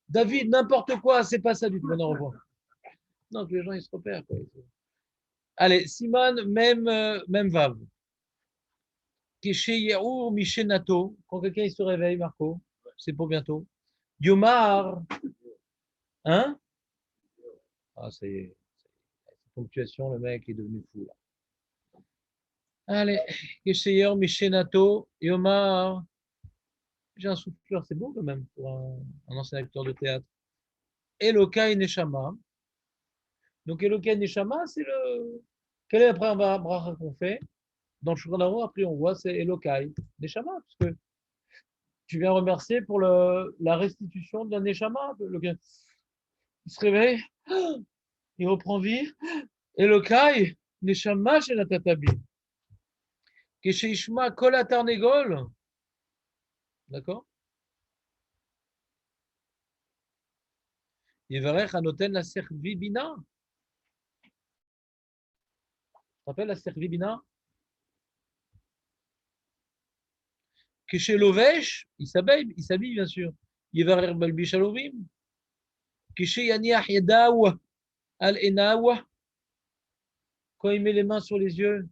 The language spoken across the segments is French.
David, n'importe quoi, c'est pas ça du tout. Bon, au revoir. Non, que les gens ils se repèrent. Quoi. Allez, Simone, même Vav. Keshe Yehou Mishenato. Quand quelqu'un il se réveille, Marco, c'est pour bientôt. Yomar. Hein? Ah, ça y est. Ponctuation, le mec est devenu fou. Là. Allez, Keshe Yehou Mishenato. Yomar. J'ai un souffleur, c'est beau quand même pour un ancien acteur de théâtre. Elokai Neshama. Donc Elokai Neshama, c'est le. Quelle est la première bracha qu'on fait? Dans le Shulchan Aruch, après on voit c'est Elokai Neshama, parce que tu viens remercier pour la restitution de la Neshama. Le gars, il se réveille, il reprend vie. Elokai Neshama chez la Tatabi. Kesheishma Kol Atarnegol. D'accord? Yevarech Anoten la Servibina. Tu te rappelles la Servibina? Chez Lovesh, il s'habille bien sûr. Yevarer Balbishalovim. Chez Yaniach Yadawa Al Enawa. Quand il met les mains sur les yeux.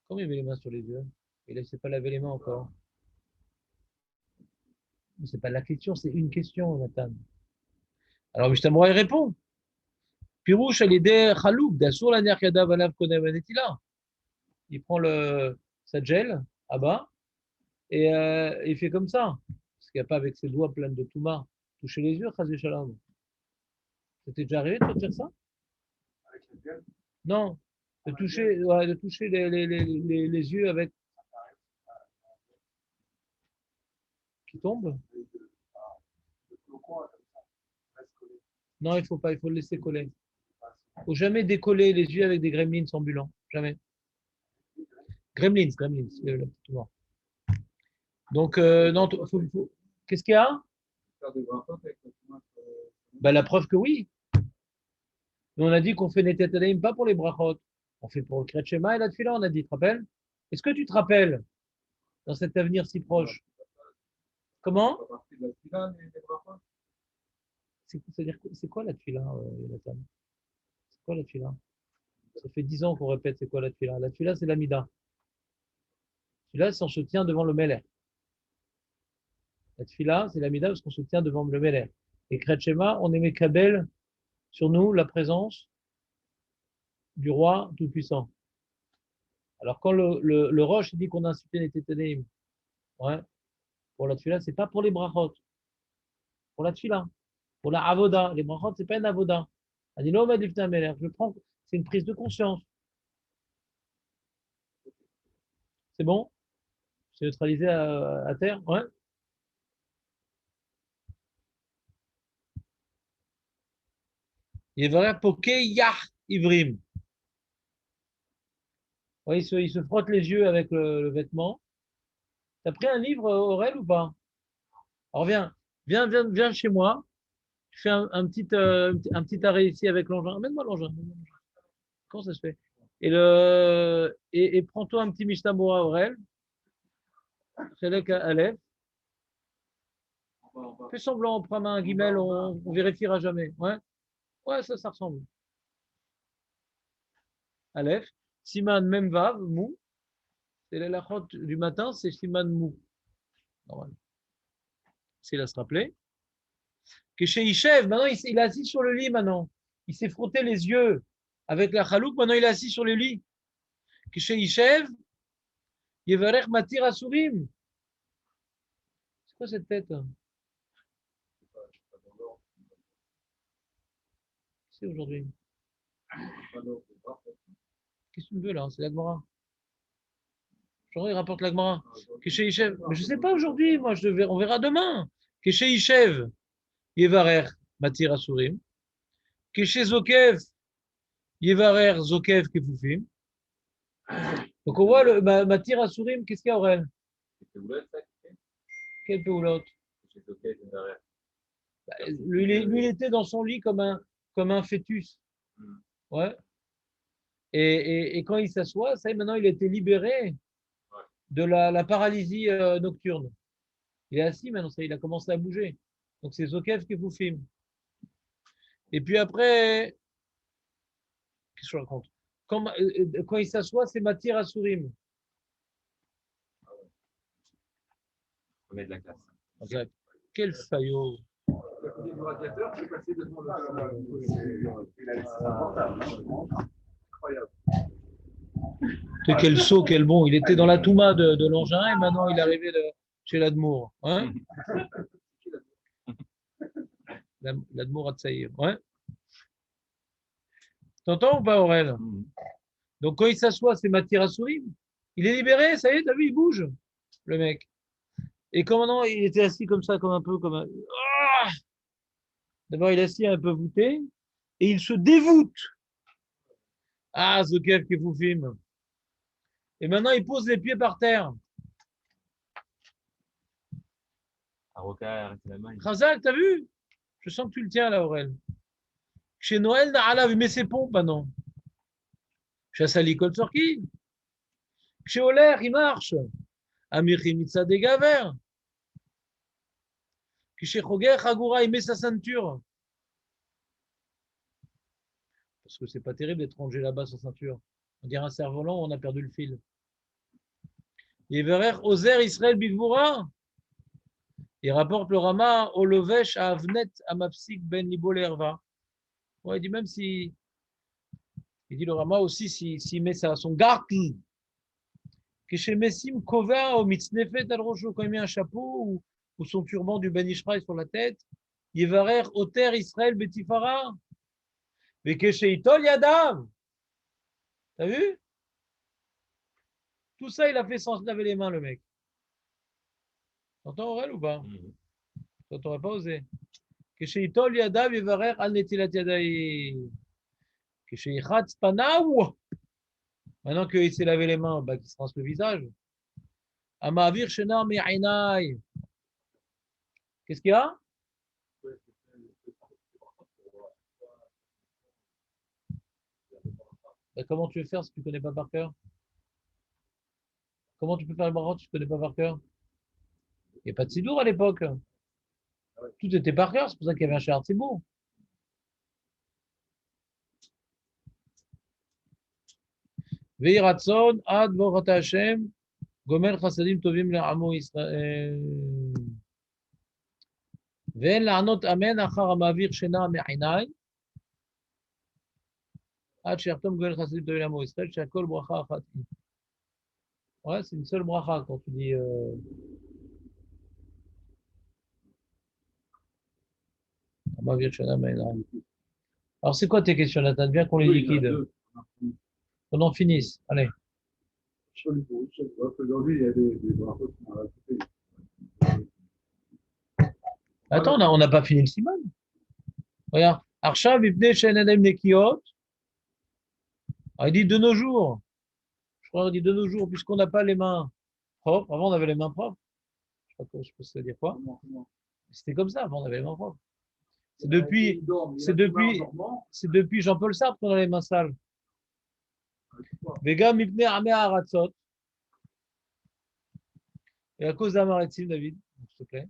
Comment il met les mains sur les yeux? Il ne s'est pas lavé les mains encore. C'est pas la question, c'est une question, Nathan. Alors, Mishtamora, il répond. Pirouche, elle est Chalouk, d'Assour la Nerkada Valav Konevanetila. Il prend sa gel, à bas, et il fait comme ça. Parce qu'il n'y a pas avec ses doigts pleins de touma. Toucher les yeux, Chazé Shalom. C'était déjà arrivé de te dire ça? Non. De toucher les yeux avec. Qui tombe? Non, il faut pas, il faut le laisser coller. Il ne faut jamais décoller les yeux avec des gremlins ambulants. Jamais. Gremlins, le petit noir. Donc, non, qu'est-ce qu'il y a? Ben, la preuve que oui. Mais on a dit qu'on fait Netetadaim pas pour les brachot. On fait pour le Kriyat Shema et la Tfila, on a dit, tu te rappelles? Est-ce que tu te rappelles dans cet avenir si proche? Comment? C'est quoi la Tfila, Jonathan? C'est quoi la Tfila? Ça fait 10 ans qu'on répète c'est quoi la Tfila. La Tfila, c'est l'Amida. Tfila, c'est on se tient devant le Meler. La Tfila, c'est l'Amida parce qu'on se tient devant le Meler. Et Kriyat Shema, on émet Kabel sur nous la présence du roi tout-puissant. Alors, quand le Roche dit qu'on a incité les Tétanéim, ouais, pour la Tfila, c'est pas pour les brachot, pour la Tfila, pour la Avoda. Les brachot, c'est pas une Avoda. Je prends, c'est une prise de conscience. C'est bon? C'est neutralisé à terre? Ouais. Il va poké yah ivrim. Ouais, il se frotte les yeux avec le vêtement. T'as pris un livre, Aurel, ou pas? Alors viens chez moi. Je fais un petit arrêt ici avec l'engin. Amène-moi l'engin. Comment ça se fait? Et prends-toi un petit Mishnah Aurel. Chelek Aleph. Fais semblant, prends un guimel, on vérifiera jamais. Ouais, ouais, ça ressemble. Aleph. Siman Memvav, Mou. C'est la lachot du matin, c'est Siman Mou. Normal. C'est à se rappeler. Que chez Ishev, maintenant il est assis sur le lit maintenant. Il s'est frotté les yeux avec la chalouk, maintenant il est assis sur le lit. Que chez Ishev, Yevarech Matir Asurim. C'est quoi cette tête? C'est aujourd'hui. Qu'est-ce que tu me veux là? C'est l'Agmara. Aujourd'hui, il rapporte l'Agmara. Que chez Ishev. Mais je ne sais pas aujourd'hui, moi, on verra demain. Que chez Ishev, Yevarech Matir Asurim. Que chez Zokev, Yevarech Zokev Kefufim. Donc on voit le Matir Asurim, qu'est-ce qu'il y a, Aurel? Quel l'autre? Lui, il était dans son lit comme un fœtus. Ouais. Et quand il s'assoit, ça y est, maintenant il a été libéré de la paralysie nocturne. Il est assis maintenant, ça, il a commencé à bouger. Donc c'est Zokev qui vous filme. Et puis après, qu'est-ce que je raconte? Quand il s'assoit, c'est Matir Asurim. On met de la classe. Exact. Quel faillot. Quel saut, quel bon. Il était dans la Touma de Longin et maintenant il est arrivé chez l'Admour. Hein? L'Admour à Tsaïr. Ouais. T'entends ou pas, Aurel? Donc quand il s'assoit, c'est Matir Asurim. Il est libéré, ça y est, t'as vu, il bouge, le mec. Et quand maintenant il était assis comme ça, comme un peu comme un. Ah, d'abord, il est assis un peu voûté et il se dévoûte. Ah, Zokev qui vous filme. Et maintenant, il pose les pieds par terre. Aroka, arrêtez la main. Khazak, t'as vu? Je sens que tu le tiens là, Aurel. Chez Noël, Na'ala, il met ses pompes maintenant. Chez Sali Kolsorki. Chez Oler, il marche. Amir Himitsa Degaver. Chez Choger, Chagoura, il met sa ceinture. Parce que c'est pas terrible d'être rangé là-bas sans ceinture. On dirait un cerf-volant, on a perdu le fil. Yeverer, Ozer, Israël, Bivura. Il rapporte le Rama, Olovesh, à Avnet, Amapsik, Ben Libo, Lerva. Ouais, il dit même si. Il dit le Rama aussi, s'il met ça à son gartel. Que chez Messim, Kova, au Mitznefet, al Rocho, quand il met un chapeau ou son turban du Ben Ishraï sur la tête. Yevarer, Oter, Israël, Betifara. Mais que chez Itol, Yadav. T'as vu? Tout ça, il a fait sans se laver les mains, le mec. T'entends, Aurel, ou pas? Toi, t'aurais pas osé. Que chez Itol, Yadav, Yevarer, Al Netilat Yadaï. Que chez Ichatz, Panaou. Maintenant qu'il s'est lavé les mains, bah, qu'il se rince le visage. Amavir Shenar Me'ainai. Qu'est-ce qu'il y a? Bah, comment tu veux faire si tu ne connais pas par cœur? Comment tu peux faire le barotte si tu ne connais pas par cœur? Il n'y a pas de sidour à l'époque. Tout était par cœur, c'est pour ça qu'il y avait un char Tzibour. Ve'iratson ad vorat Hashem gomer chasadim tovim le'amo Israël. Ve'en la'anot amen achar amavir shena me'ainai ad she'artom gomer chasadim tovim le'amo Israël she'akol bracha achat. Ouais, c'est une seule bracha quand tu dis. Amavir shena me'ainai. Alors, c'est quoi tes questions, Nathan? Bien qu'on les liquide. Qu'on en finisse. Allez. Aujourd'hui, il y a des brachot qui sont rajoutés. Attends, on n'a pas fini le siman. Regarde. Arshav ibne shenadem nekiot. Ah, il dit de nos jours. Je crois qu'il dit de nos jours, puisqu'on n'a pas les mains propres. Avant, on avait les mains propres. Je sais pas, je peux dire quoi. C'était comme ça, avant, on avait les mains propres. C'est depuis Jean-Paul Sartre qu'on a les mains sales. Vegam ibne ame haratzot. Et à cause d'Amaretim, David, s'il te plaît.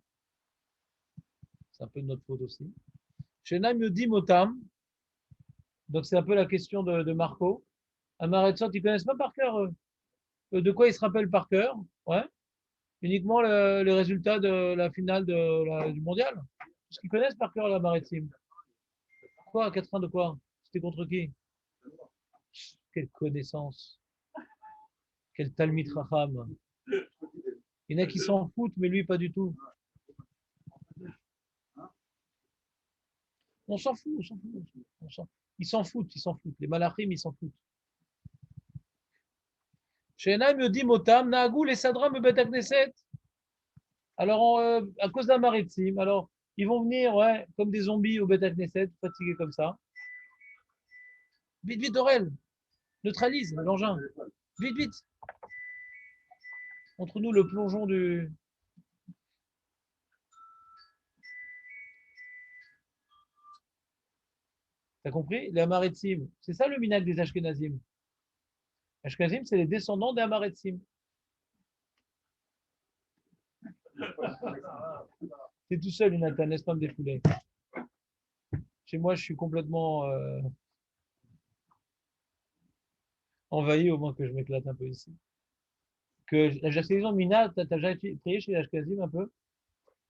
C'est un peu de notre faute aussi. Shenam yodim otam. Donc c'est un peu la question de Marco. Amaretzot, ils ne connaissent pas par cœur. De quoi ils se rappellent par cœur? Ouais. Uniquement le résultat de la finale du mondial. Parce qu'ils connaissent par cœur la maritime. Quoi, 4-1 de quoi? C'était contre qui? Quelle connaissance. Quel Talmid Racham. Il y en a qui s'en foutent, mais lui, pas du tout. On s'en fout, on s'en fout. Ils s'en foutent, ils s'en foutent. Les malachim, ils s'en foutent. Shenaim yodim otam, nagou les sadram bet knesset. Alors, à cause d'un maritime, alors, ils vont venir, ouais, comme des zombies au Bet Knesset, fatigués comme ça. Vite, vite, Aurel, neutralise l'engin. Vite, vite. Montre-nous le plongeon du. T'as compris? Les Amaretzim. C'est ça le minag des Ashkenazim. Ashkenazim, c'est les descendants des Amaretzim. T'es tout seul, Jonathan, laisse pas me défouler. Chez moi, je suis complètement envahi, au moins que je m'éclate un peu ici. Que la jacaison Mina, t'as déjà prié chez l'Ashkazim un peu?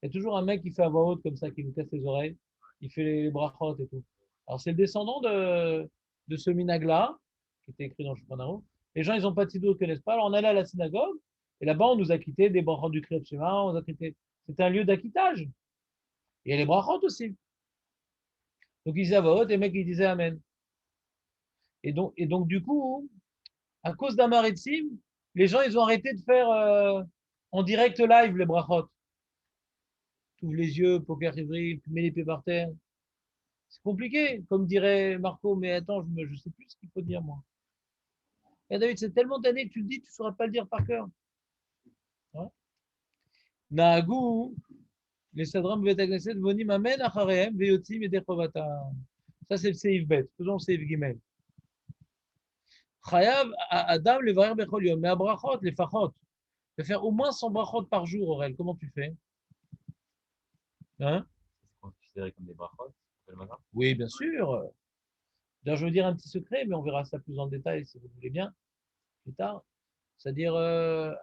Il y a toujours un mec qui fait à voix haute comme ça, qui nous casse les oreilles. Il fait les brachot et tout. Alors, c'est le descendant de ce minag-là, qui était écrit dans le Shulchan Aruch. Les gens, ils n'ont pas de sidou, ils ne connaissent pas. Alors, on allait à la synagogue, et là-bas, on nous a quitté des brachot du Kriyat Shema, on nous a quitté. C'était un lieu d'acquittage. Et il y a les brachot aussi. Donc, ils disaient à voix haute, et les mecs, ils disaient Amen. Et donc, du coup, à cause d'un maritzim, les gens, ils ont arrêté de faire en direct live les brachot. Tu ouvres les yeux, poker ivri, tu mets les pieds par terre. C'est compliqué, comme dirait Marco, mais attends, je ne sais plus ce qu'il faut dire, moi. Et David, c'est tellement d'années que tu le dis, tu ne sauras pas le dire par cœur. Hein? Nahagou, les sadram bevetagneset, vonim amen achareem, veyotim et dechovata. Ça, c'est le seif bet. Faisons le seif gimel. Chayav, Adam, le varer bechol yom, mais à brachot, les fachot. De faire au moins 100 brachot par jour, Aurel. Comment tu fais? Hein? C'est considéré comme des brachot le matin? Oui, bien sûr. D'ailleurs, je veux dire un petit secret, mais on verra ça plus en détail si vous voulez bien, plus tard. C'est-à-dire,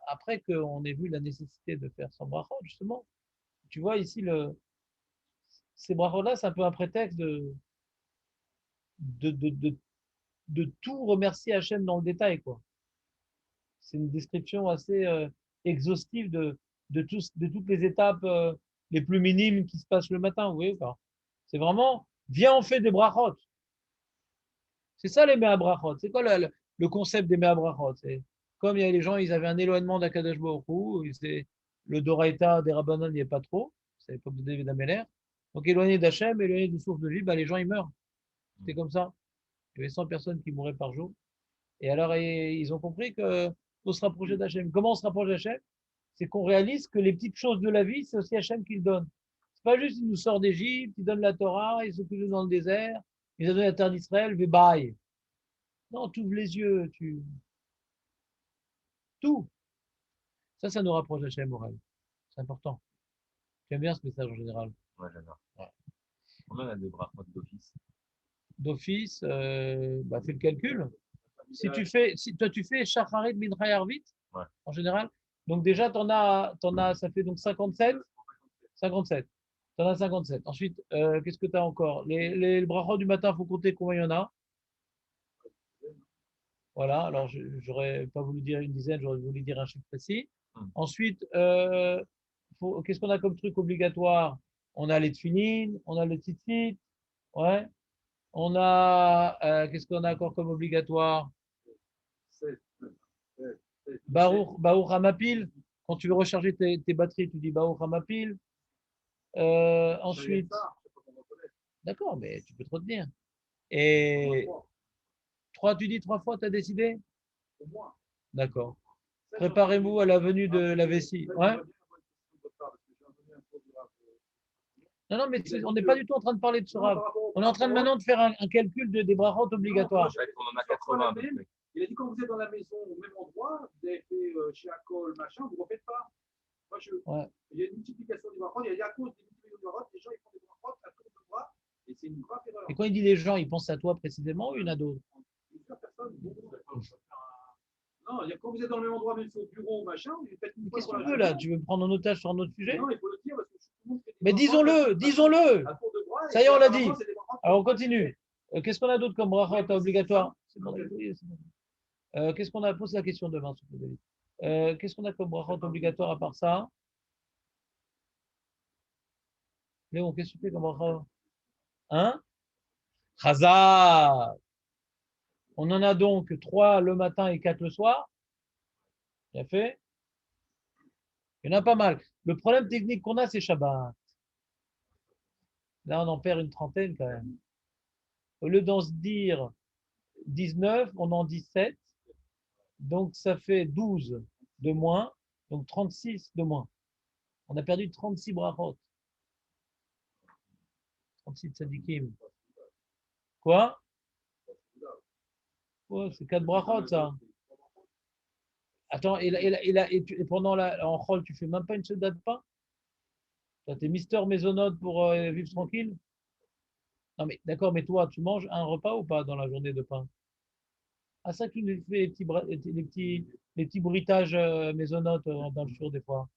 après qu'on ait vu la nécessité de faire son brachot, justement, tu vois ici, ces brachot-là, c'est un peu un prétexte de, de, de, de tout remercier Hachem dans le détail, quoi. C'est une description assez exhaustive de toutes les étapes les plus minimes qui se passent le matin, vous voyez, quoi. C'est vraiment, viens, on fait des brachot. C'est ça les Mea Brachot. C'est quoi le concept des Mea Brachot? C'est comme il y a les gens, ils avaient un éloignement d'Akadosh Baruch Hu, le Doraïta des Rabbanan n'y est pas trop, c'est l'époque de David Ameller. Donc éloigné d'Hachem, éloigné de source de vie, bah, les gens ils meurent. C'était comme ça. Il y avait 100 personnes qui mouraient par jour. Et alors ils ont compris que faut se rapprocher d'Hachem. Comment on se rapproche d'Hachem? C'est qu'on réalise que les petites choses de la vie, c'est aussi Hachem qui le donne. C'est pas juste il nous sort d'Égypte, il donne la Torah, il s'occupe dans le désert, il a donné la terre d'Israël, bye. Non, tu ouvres les yeux, tout. Ça nous rapproche d'Hachem Morel. C'est important. J'aime bien ce message en général. Ouais, j'adore. Ouais. Combien on a de brachot d'office? D'office, bah, fais le calcul. Si toi tu fais Shacharit Mincha Arvit, Ouais. en général, donc déjà ça fait donc 57. 57. T'en as 57. Ensuite, qu'est-ce que tu as encore? Les brachot du matin, il faut compter combien il y en a. Voilà, alors j'aurais pas voulu dire une dizaine, j'aurais voulu dire un chiffre précis. Ensuite, qu'est-ce qu'on a comme truc obligatoire? On a les tefilines, on a le tzitzit, ouais. On a, qu'est-ce qu'on a encore comme obligatoire? Baruch Hamapil. Quand tu veux recharger tes batteries, tu dis Baruch Hamapil. Ensuite, d'accord, mais tu peux te retenir. Et tu dis 3 fois, tu as décidé? D'accord. Préparez-vous à la venue de la vessie. Ouais. Non, mais on n'est pas du tout en train de parler de ce rab. On est en train maintenant de faire un calcul des brachot obligatoires. On en a 80. Il a dit quand vous êtes dans la maison au même endroit, vous avez fait chez Akol, machin, vous ne refaites pas. Moi, il y a une multiplication du brachot, il y a à cause des multiplications du brachot, les gens ils font des brachot à tour de bras, et c'est une grave erreur. Et quand il dit les gens, il pense à toi précisément ou il y en a d'autres? Plusieurs personnes. Non, quand vous êtes dans le même endroit, même si au bureau, machin, vous faites une fois. Qu'est-ce que tu veux là? Tu veux me prendre en otage sur un autre sujet? Non, il faut le dire parce que tout le monde fait des mais brachot disons-le. à tour de bras, Ça y est, on l'a dit. c'est des brachot. Alors on continue. Qu'est-ce qu'on a d'autre comme brachot obligatoire? C'est bon, qu'est-ce qu'on a? Pose la question demain, s'il te plaît, David. Qu'est-ce qu'on a comme brachot obligatoire à part ça? Léon, qu'est-ce que tu fais comme brachot? Hein? Chazak. On en a donc 3 le matin et 4 le soir. Bien fait. Il y en a pas mal. Le problème technique qu'on a, c'est Shabbat. Là, on en perd une trentaine quand même. Au lieu d'en se dire 19, on en dit 7. Donc, ça fait 12 de moins. Donc, 36 de moins. On a perdu 36 brachot. 36 tzadikim. Quoi? Ouais, c'est 4 brachot, ça. Attends, et pendant en chol, tu fais même pas une seule date pas? Ça, t'es Mister Maisonnote pour vivre tranquille? Non, mais d'accord, mais toi, tu manges un repas ou pas dans la journée de pain? Ah, ça, tu nous fais les petits bruitages maisonnotes dans le four des fois.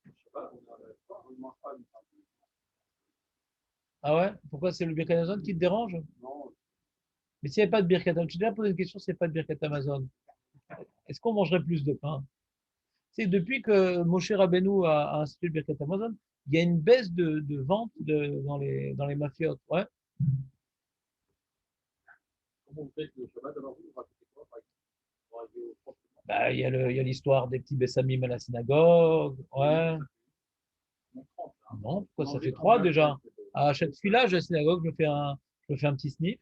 Je sais pas, on ne mange pas une part. Ah ouais? Pourquoi c'est le Birkat Amazon qui te dérange? Non, Mais s'il n'y avait pas de Birkat Amazon, tu t'es déjà posé une question, c'est pas de Birkat Amazon. Est-ce qu'on mangerait plus de pain? C'est depuis que Moshe Rabbeinu a institué le Birkat Amazon, il y a une baisse de vente dans les mafiotes. Ouais. comment vous faites le Shabbat? Alors vous racontez quoi, par exemple, pour arriver au propre? Bah, il y a l'histoire des petits Bessamim à la synagogue. Ouais. On trempe, hein. Non, pourquoi ça Manger fait trois combien déjà? de- À chaque filage à la synagogue, je me fais un petit sniff.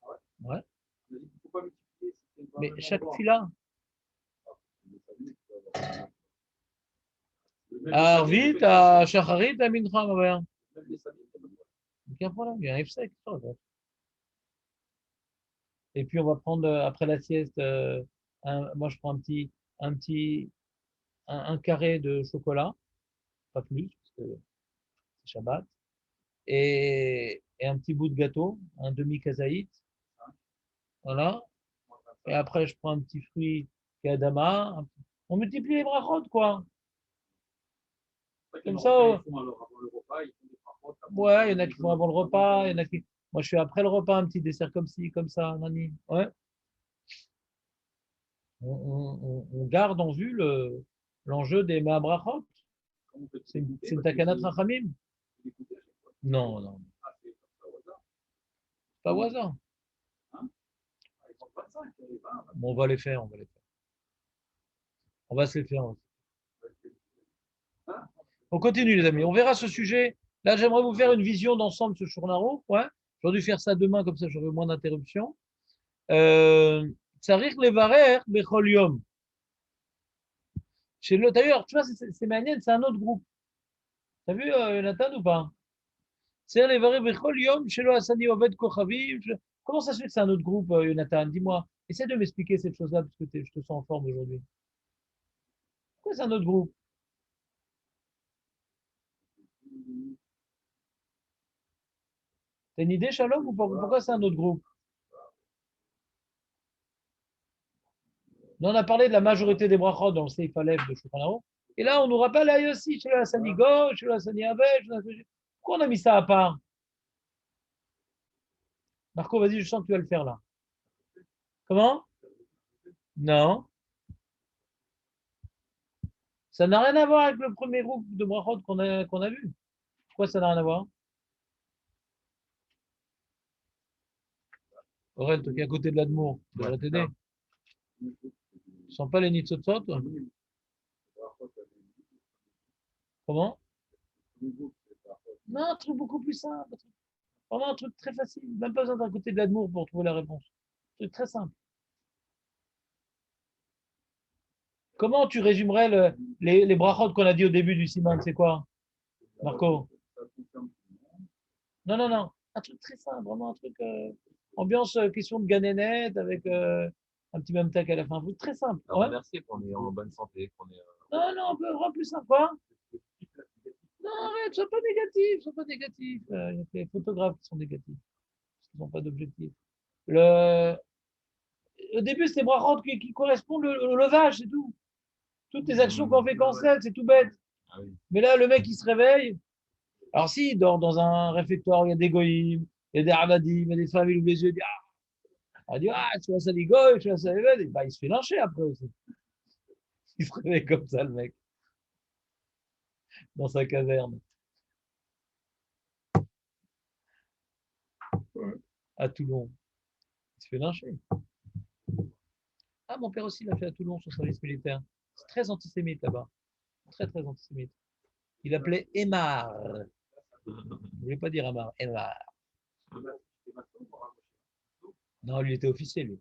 Ah ouais? Ouais. Il ne faut pas multiplier si c'est pas Mais le même chaque endroit. fila. Le salut, tu vas avoir- Même les saluts, vous À Arvit, faites quoi? à Shacharit, à Mincha, ouais. Même les saluts, c'est le même. Aucun problème, il y a un F-sec. Et puis on va prendre après la sieste, moi je prends un petit, un carré de chocolat, pas plus, parce que c'est Shabbat, et un petit bout de gâteau, un demi-kazaït, voilà. Et après je prends un petit fruit qui est Adama. On multiplie les brachot, quoi. C'est vrai que les Comme ça, Marocains, ils font alors avant le repas, ils font des parfois. ouais, il y en a qui font avant le repas, il y en a qui. Moi je fais après le repas un petit dessert comme ci, comme ça, nani. Ouais. On garde en vue l'enjeu des Mahabrachot. Quand vous faites C'est écouter, une parce que takanat vous rachamim. écoutez à chaque fois. Non, non, Ah, c'est comme ça au hasard. pas au hasard. Hein? Ah, ils font 25, et 20. Bon, on va les faire, on va les faire. On va se les faire. Hein? On continue, les amis. On verra ce sujet. Là, j'aimerais vous faire une vision d'ensemble ce Shurnaro. Ouais. J'aurais dû faire ça demain, comme ça j'aurai moins d'interruptions. Tsarir levarer bechol yom. D'ailleurs, tu vois, c'est Manienne, c'est un autre groupe. T'as vu, Jonathan, ou pas? Tsarir levarer bechol yom, shelo asani oved kochavim. Comment ça se fait que c'est un autre groupe, Jonathan? Dis-moi. Essaie de m'expliquer cette chose-là, parce que je te sens en forme aujourd'hui. Pourquoi c'est un autre groupe? T'as une idée, Shalom, ou pourquoi c'est un autre groupe? Nous, on a parlé de la majorité des brachot dans le Seif Aleph de Shulchan. Et là, on nous rappelle là aussi, chez le Hassani gauche, chez le Hassani Avet. Pourquoi on a mis ça à part? Marco, vas-y, je sens que tu vas le faire là. Comment? Non. Ça n'a rien à voir avec le premier groupe de brachot qu'on a vu. Pourquoi ça n'a rien à voir? Aurel, toi qui es à côté de l'Admour, ça devrait t'aider. Tu sens pas les nitzotzot, toi? Comment? Non, un truc beaucoup plus simple. Vraiment un truc très facile. Même pas besoin d'un côté de l'Admour pour trouver la réponse. Un truc très simple. Comment tu résumerais les brachot qu'on a dit au début du Siman? C'est quoi, Marco? Non, non, non. Un truc très simple, vraiment un truc. Ambiance question de ganénette avec un petit même tac à la fin. Un truc très simple. Alors, Ouais. remercier qu'on est en bonne santé, qu'on est. Non, non, on peut rendre plus simple. Quoi? Non, arrête, sois pas négatif, sois pas négatif. Il y a que les photographes qui sont négatifs, parce qu'ils n'ont pas d'objectif. Le... Au début, c'est brachot qui correspondent au levage, c'est tout. Toutes les actions qu'on fait cancel, c'est tout bête. Ah oui. Mais là, le mec, il se réveille. Alors, si, il dort dans un réfectoire, il y a des goïms, il y a des aradim, il y a des femmes, il ouvre les yeux, il dit ah, tu vois ça, les goïms, tu vois ça, les goïms. Bah, il se fait lyncher après aussi. Il se réveille comme ça, le mec, dans sa caverne, à Toulon. Il se fait lyncher. Ah, mon père aussi l'a fait à Toulon, son service militaire. C'est très antisémite là-bas. Très, très antisémite. Il appelait Emar. Je ne voulais pas dire Amar, Emar. Non, lui, il était officier, lui.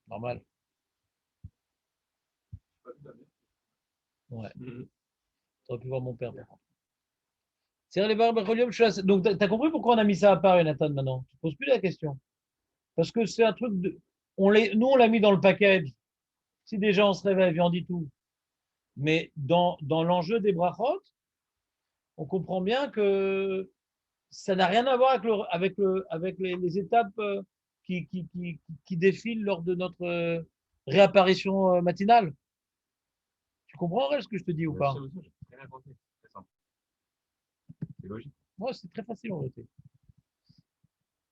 Normal. Ouais. Tu aurais pu voir mon père, par contre. C'est les barbes donc, tu as compris pourquoi on a mis ça à part, Jonathan, maintenant? Tu ne poses plus la question. Parce que c'est un truc de. Nous, on l'a mis dans le package. Si déjà on se réveille, on dit tout. Mais dans l'enjeu des brachot, on comprend bien que ça n'a rien à voir avec les étapes qui défilent lors de notre réapparition matinale. Tu comprends ce que je te dis ou pas? Très bien compris, très simple. C'est logique. Moi, c'est très facile en vérité.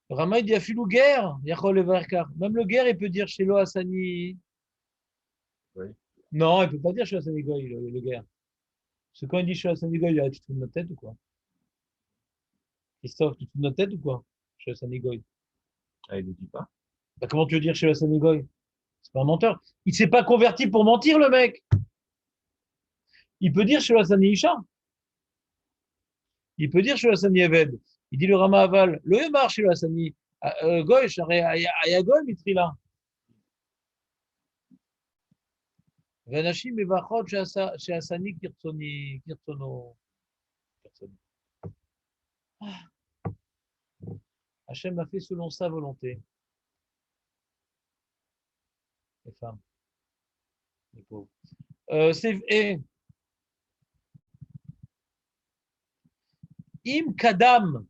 Rama, il dit à Filou guerre, même le guerre, il peut dire chez Hassani. Oui. Non, il ne peut pas dire chez Hassani Goy, le guerre. Parce que quand il dit chez Hassani Goy, tu te fous de notre tête ou quoi? Christophe, tu te fous de notre tête ou quoi? Chez Hassani Goy. Ah, il ne dit pas. Bah, comment tu veux dire chez Hassani Goy? C'est pas un menteur. Il ne s'est pas converti pour mentir, le mec. Il peut dire chez Hassani Isha. Il peut dire chez Hassani Eved. Il dit le Rama Aval. Le Yemar chez Hassani Goy, Aya Goy, Mitrila. Vanashim Mevachot chez Hassani Kirtsono. Hachem m'a fait selon sa volonté. Les femmes, les pauvres. Im Kadam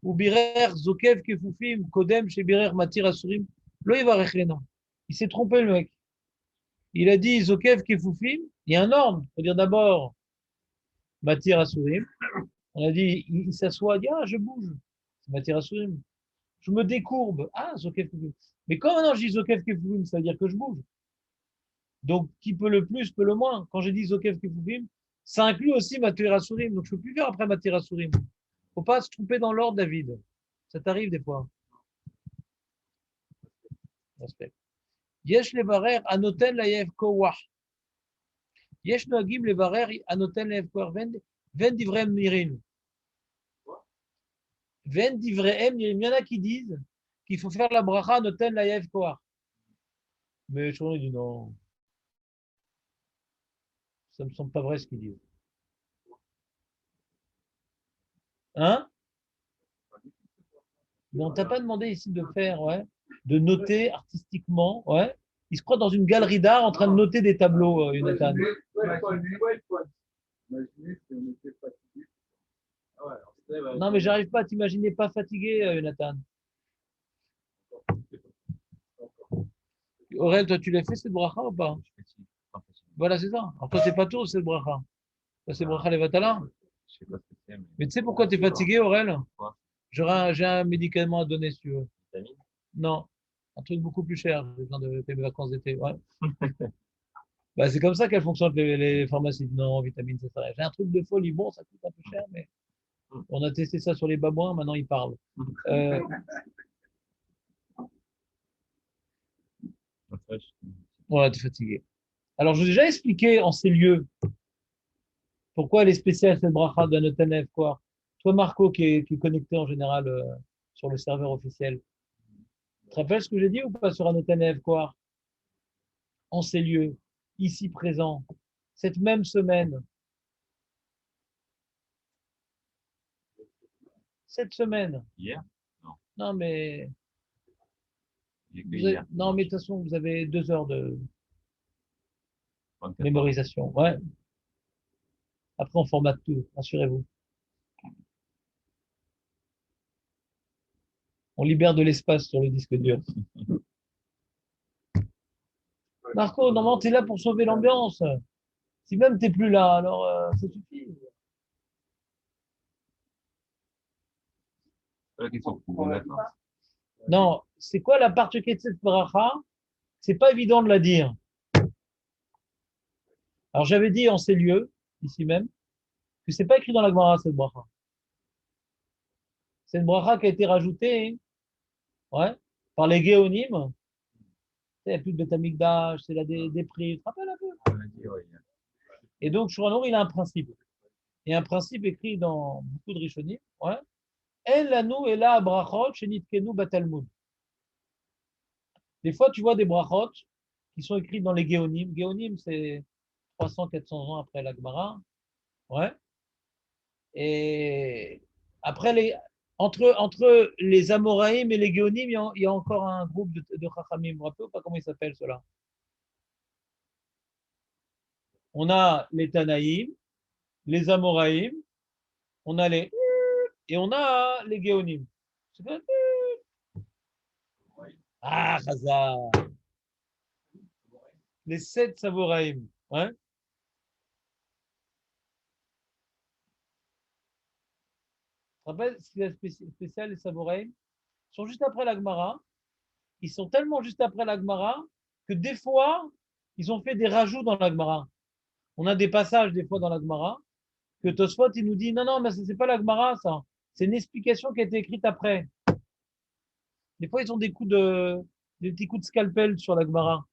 ou Birer Zokev Kefufim Kodem chez Birer Matir Asurim Lo Yivarech. Il s'est trompé le mec. Il a dit Zokev Kefufim, il y a un ordre. Il faut dire d'abord Matir Asurim. On a dit, il s'assoit, il dit ah, je bouge. C'est Matir Asurim. Je me décourbe. Ah, Zokev Kefufim. Mais quand maintenant je dis Zokev Kefufim, ça veut dire que je bouge. Donc, qui peut le plus, peut le moins. Quand j'ai dit Zokev Kefufim, ça inclut aussi Matir Asurim. Donc, je ne peux plus faire après Matir Asurim. Il ne faut pas se tromper dans l'ordre, David. Ça t'arrive des fois. Respect. Yesh levarer anoten layev kowah. Yesh noagim levarer anoten layev kowah. Ven divreem nirin. Ven divreem nirin. Il y en a qui disent qu'il faut faire la bracha anoten layev kowah. Mais je dis non. Ça ne me semble pas vrai ce qu'ils disent. Hein? Mais on t'a pas demandé ici de faire, ouais, de noter artistiquement, ouais. Il se croit dans une galerie d'art en train de noter des tableaux, Jonathan. Non, mais j'arrive pas à t'imaginer pas fatigué, Jonathan. Aurel, toi, tu l'as fait cette bracha ou pas? Voilà, c'est ça. Alors toi, c'est pas tout cette bracha. Ça, c'est bracha levatala. Je sais pas ce que c'est. Mais tu sais pourquoi tu es fatigué, Aurel? J'ai un médicament à donner si tu veux. Vitamine? Non, un truc beaucoup plus cher. J'ai besoin de payer mes vacances d'été. Ouais. Bah, c'est comme ça qu'elles fonctionnent les pharmacies. Non, vitamine, ça s'arrête. J'ai un truc de folie. Bon, ça coûte un peu cher, mais on a testé ça sur les babouins. Maintenant, ils parlent. Voilà, tu es fatigué. Alors, je vous ai déjà expliqué en ces lieux pourquoi elle est spéciale, cette bracha de Noten quoi. Toi, Marco, qui est connecté en général sur le serveur officiel, tu te rappelles ce que j'ai dit ou pas sur Anoten quoi? En ces lieux, ici présent, cette même semaine, cette semaine. Hier? Non, mais. Hier. Non, mais de toute façon, vous avez 2 heures de 24 mémorisation. Ouais. Après, on formate tout, rassurez-vous. On libère de l'espace sur le disque dur. Marco, normalement, tu es là pour sauver l'ambiance. Si même tu n'es plus là, alors ça suffit. Non, c'est quoi la particularité de cette bracha? C'est pas évident de la dire. Alors j'avais dit en ces lieux, ici même, que c'est pas écrit dans la Gemara cette bracha. C'est une bracha qui a été rajoutée, ouais, par les Géonim. Il n'y a plus de Beth Amikdash, c'est là des prix. Tu te rappelles un peu? Et donc Shouran il a un principe. Il y a un principe écrit dans beaucoup de Rishonim, ouais. En lanu ela brachot shenitkenu batalmud. Des fois, tu vois des brachot qui sont écrits dans les Géonim. Géonim, c'est 300-400 ans après la Gemara. Ouais. Et après, entre les Amoraïm et les Géonim, il y a encore un groupe de Chachamim. Vous vous rappelez ou pas comment ils s'appellent ceux-là? On a les Tanaïm, les Amoraïm, on a les et on a les Géonim. Ah, Chazar. Les 7 Savoraïm. Ouais. Tu te rappelles ce qui est spécial, les Savoraïm? Ils sont juste après la Gemara. Ils sont tellement juste après la Gemara que des fois, ils ont fait des rajouts dans la Gemara. On a des passages des fois dans la Gemara que Tosfot, il nous dit non, non, mais ce n'est pas la Gemara, ça. C'est une explication qui a été écrite après. Des fois, ils ont des petits coups de scalpel sur la Gemara,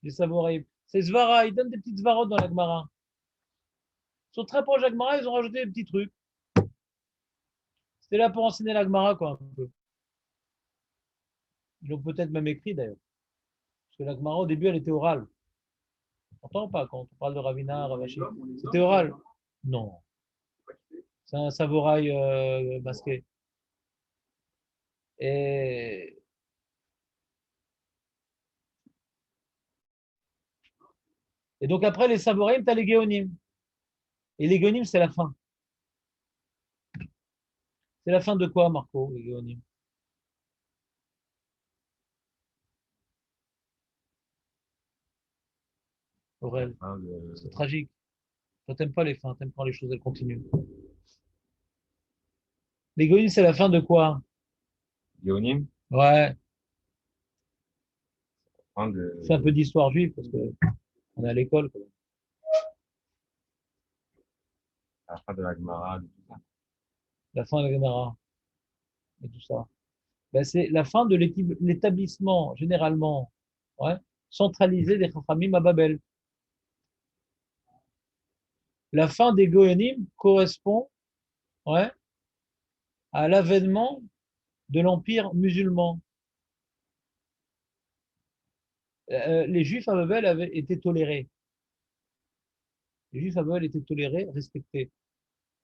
les Savoraïm. C'est Svara, ils donnent des petites Svarot dans la Gemara. Ils sont très proches de la Gemara, ils ont rajouté des petits trucs. C'était là pour enseigner la Gemara, quoi, un peu. Ils l'ont peut-être même écrit, d'ailleurs. Parce que la Gemara, au début, elle était orale. On entend pas quand on parle de Ravina, Ravashi. C'était oral. Non. C'est un Savoraï masqué. Et donc après, les Savoraïm, tu as les Géonim. Et les Géonim, c'est la fin. C'est la fin de quoi, Marco, les Géonim? Aurel, c'est tragique. Toi, t'aimes pas les fins, t'aimes quand les choses, elles continuent. Les Géonim, c'est la fin de quoi? Géonim, Ouais, fin de c'est un peu d'histoire juive, parce que on est à l'école, quoi. la fin de la Gemara, de tout ça. La fin de la Gemara et tout ça. Ben, c'est la fin de l'établissement, généralement, ouais, centralisé des Chachamim à Babel. La fin des Goénim correspond, ouais, à l'avènement de l'empire musulman. Les Juifs à Babel avaient été tolérés. Les Juifs à Babel étaient tolérés, respectés.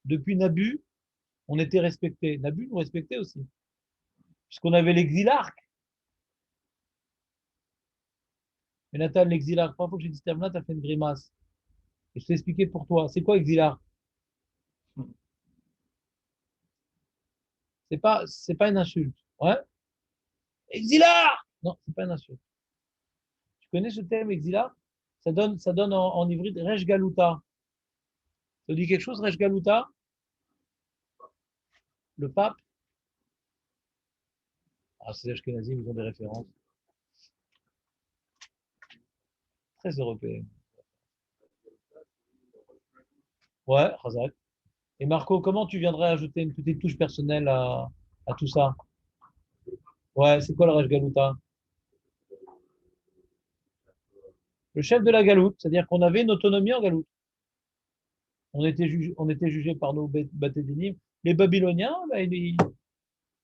Depuis Nabu, on était respectés. Nabu nous respectait aussi, puisqu'on avait l'exilarque. Mais Nathan, l'exilarque, parfois que j'ai dit ce terme-là, tu as fait une grimace. Et je t'ai expliqué pour toi. C'est quoi exilarque? C'est pas une insulte. Ouais? Exilarque! Non, c'est pas une insulte. Tu connais ce terme exilarque? Ça donne en hybride Resh Galuta. Ça dit quelque chose, Resh Galuta? Le pape? Ah, c'est les Ashkenazim, ils ont des références très européennes. Ouais, Razak. Et Marco, comment tu viendrais ajouter une petite touche personnelle à tout ça? Ouais, c'est quoi le Resh Galuta? Le chef de la galoute, c'est-à-dire qu'on avait une autonomie en galoute. On était jugé par nos Batédinim. Les Babyloniens, bah,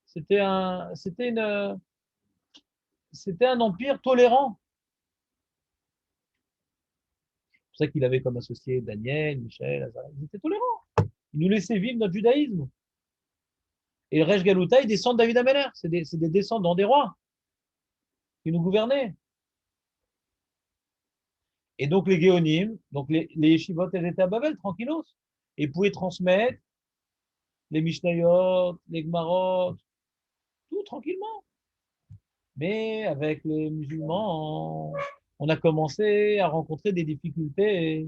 c'était un empire tolérant. C'est pour ça qu'il avait comme associé Daniel, Michel, Azariah. Ils étaient tolérants. Ils nous laissaient vivre notre judaïsme. Et le Resh Galuta, il descend de David Ameller. C'est des descendants des rois qui nous gouvernaient. Et donc les Géonim, donc les yeshivot, elles étaient à Babel, tranquillos. Et pouvaient transmettre les Mishnayot, les Gmarot, tout tranquillement. Mais avec les musulmans, on a commencé à rencontrer des difficultés.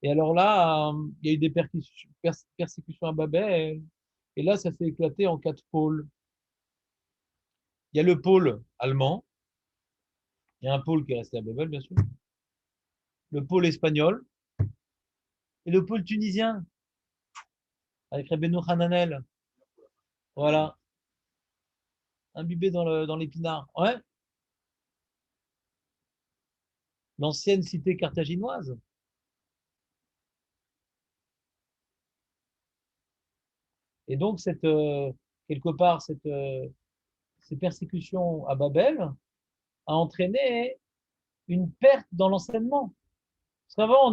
Et alors là, il y a eu des persécutions à Babel. Et là, ça s'est éclaté en 4 pôles. Il y a le pôle allemand. Il y a un pôle qui est resté à Babel, bien sûr. Le pôle espagnol. Et le pôle tunisien, avec Rabbeinu Hananel. Voilà. Imbibé dans l'épinard. Ouais. L'ancienne cité carthaginoise. Et donc, quelque part, ces persécutions à Babel a entraîné une perte dans l'enseignement. Parce qu'avant,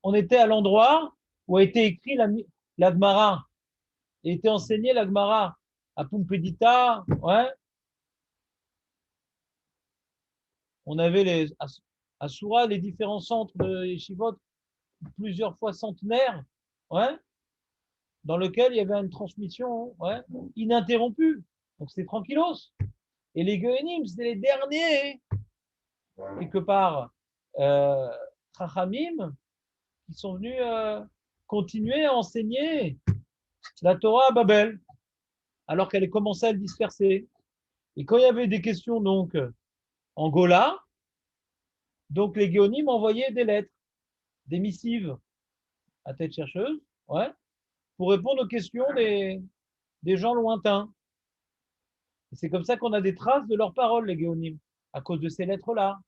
on était à l'endroit où a été écrit la Gemara, et était enseigné la Gemara à Pumpedita, ouais. On avait à Soura les différents centres de Yeshivot plusieurs fois centenaire, ouais, dans lequel il y avait une transmission ouais, ininterrompue. Donc c'est tranquillos. Et les Goénim, c'est les derniers, quelque part, Chachamim, qui sont venus continuer à enseigner la Torah à Babel, alors qu'elle commençait à le disperser. Et quand il y avait des questions donc en Gola, donc les Géonim envoyaient des lettres, des missives à tête chercheuse, ouais, pour répondre aux questions des gens lointains. Et c'est comme ça qu'on a des traces de leurs paroles, les Géonim, à cause de ces lettres-là.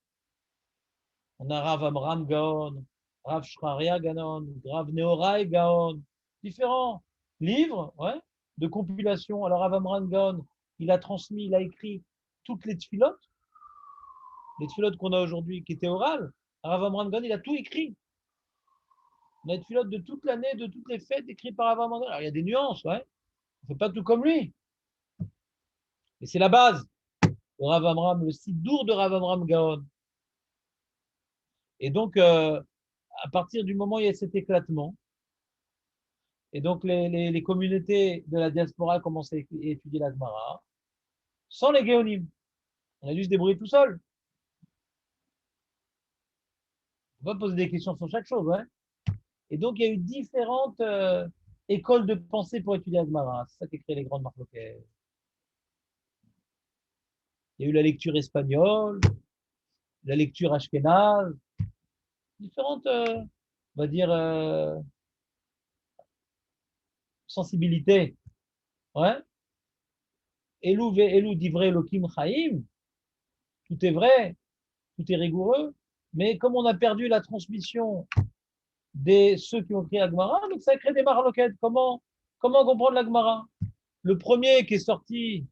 On a Rav Amram Gaon, Rav Shraria Gaon, Rav Nehorai Gaon, différents livres ouais, de compilation. Alors Rav Amram Gaon, il a transmis, il a écrit toutes les tfilotes qu'on a aujourd'hui qui étaient orales. Rav Amram Gaon, il a tout écrit. On a des tfilotes de toute l'année, de toutes les fêtes écrites par Rav Amram Gaon. Alors il y a des nuances, ouais. On ne fait pas tout comme lui. Mais c'est la base. Le Rav Amram, le Sidour de Rav Amram Gaon. Et donc, à partir du moment où il y a cet éclatement, et donc les communautés de la diaspora commencent à étudier la Gemara, sans les Géonim. On a dû se débrouiller tout seul. On va poser des questions sur chaque chose. Ouais. Et donc, il y a eu différentes écoles de pensée pour étudier la Gemara. C'est ça qui a créé les grandes marloquettes. Il y a eu la lecture espagnole, la lecture ashkénaze, différentes, on va dire, sensibilités. Ouais. Elou divrei Elohim Chaim, tout est vrai, tout est rigoureux, mais comme on a perdu la transmission de ceux qui ont créé la Gemara, donc ça crée des marloquettes. Comment comprendre la Gemara? Le premier qui est sorti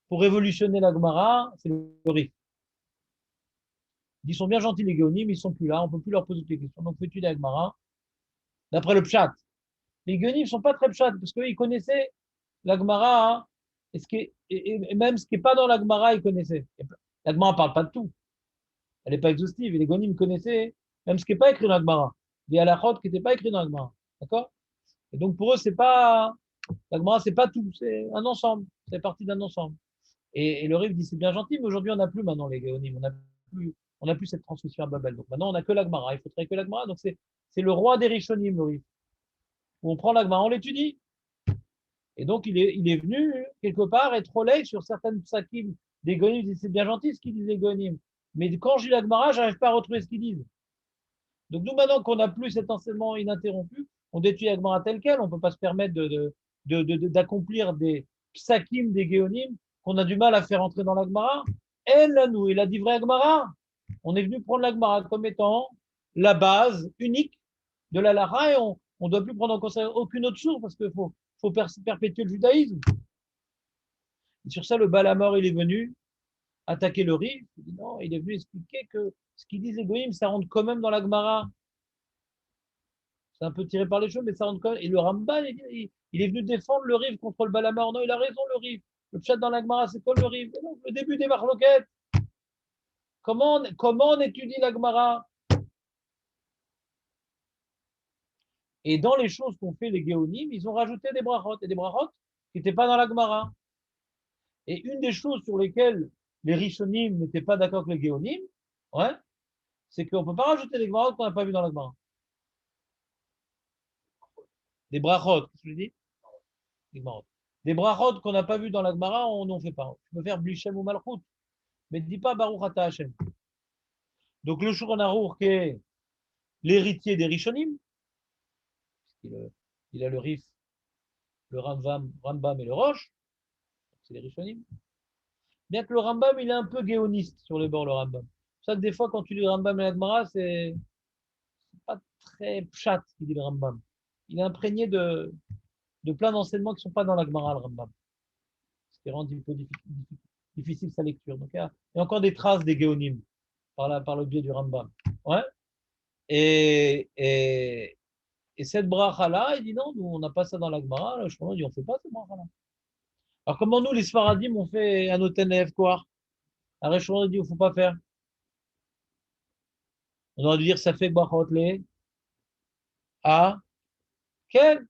pour révolutionner la Gemara, c'est le Rif. Ils sont bien gentils les Géonim, ils sont plus là, on peut plus leur poser toutes les questions, donc faut étudier la Gemara d'après le Pshat. Les Géonim ne sont pas très Pshat, parce qu'ils connaissaient la Gemara, hein, et même ce qui n'est pas dans la Gemara, ils connaissaient. La Gemara ne parle pas de tout. Elle n'est pas exhaustive. Et les Gonim connaissaient même ce qui n'est pas écrit dans la Gemara. Des halakhot qui n'étaient pas écrits dans la Gemara. D'accord? Et donc pour eux, c'est pas, la Gemara, c'est pas tout. C'est un ensemble. C'est partie d'un ensemble. Et le Rif dit c'est bien gentil, mais aujourd'hui, on n'a plus maintenant les Gonim. On n'a plus cette transmission à Babel. Donc maintenant, on n'a que la Gemara. Il faudrait que la Gemara. Donc c'est le roi des Rishonim, le Rif. Où on prend la Gemara, on l'étudie. Et donc, il est venu, quelque part, être relais sur certaines psakim des Gonim. Il dit c'est bien gentil ce qu'ils disent les Gonim. Mais quand je lis la Gemara, je n'arrive pas à retrouver ce qu'ils disent. Donc nous, maintenant qu'on n'a plus cet enseignement ininterrompu, on étudie la Gemara tel quel, on ne peut pas se permettre d'accomplir des psakim, des géonim, qu'on a du mal à faire entrer dans la Gemara. Elle, là, nous, il a dit vrai Gemara. On est venu prendre la Gemara comme étant la base unique de la Lara et on ne doit plus prendre en considération aucune autre source parce qu'il faut perpétuer le judaïsme. Et sur ça, le Balamor, il est venu attaquer le Rif. Non, il est venu expliquer que ce qu'ils disent les Goïms, ça rentre quand même dans la Gemara. C'est un peu tiré par les cheveux, mais ça rentre quand même. Et le Ramban, il est venu défendre le Rif contre le Balamor. Non, il a raison, le Rif. Le Pshat dans la Gemara, c'est quoi le Rif? Non, le début des marloquettes. Comment on étudie la Gemara? Et dans les choses qu'ont fait les Géonim, ils ont rajouté des brachot. Et des brachot qui n'étaient pas dans la Gemara. Et une des choses sur lesquelles les Rishonim n'étaient pas d'accord avec les Géonim, ouais, c'est qu'on ne peut pas rajouter des Gemarot qu'on n'a pas vu dans la Gemara. Des brachot, qu'est-ce que je dis? Des brachot qu'on n'a pas vu dans la Gemara, on n'en fait pas. Tu peux faire Blishem ou Malchut, mais ne dis pas Baruch Ata Hashem. Donc le Shulchan Aruch qui est l'héritier des Rishonim, il a le Rif, le Rambam et le Roche, c'est les Rishonim. Bien que le Rambam, il est un peu géoniste sur les bords, le Rambam. C'est ça que des fois, quand tu lis le Rambam et la Gemara, c'est pas très pshat, ce qu'il dit le Rambam. Il est imprégné de plein d'enseignements qui ne sont pas dans la Gemara, le Rambam. Ce qui rend un peu difficile sa lecture. Donc, il y a encore des traces des Géonim par le biais du Rambam. Ouais. Et cette bracha-là, il dit non, nous, on n'a pas ça dans la Gemara. Je pense, on ne fait pas cette bracha-là. Alors, comment nous, les Sfaradim, on fait un hôtel Neef Koar? Alors, je dit, il ne faut pas faire. On aurait dû dire, ça fait brachot les Ah, quel?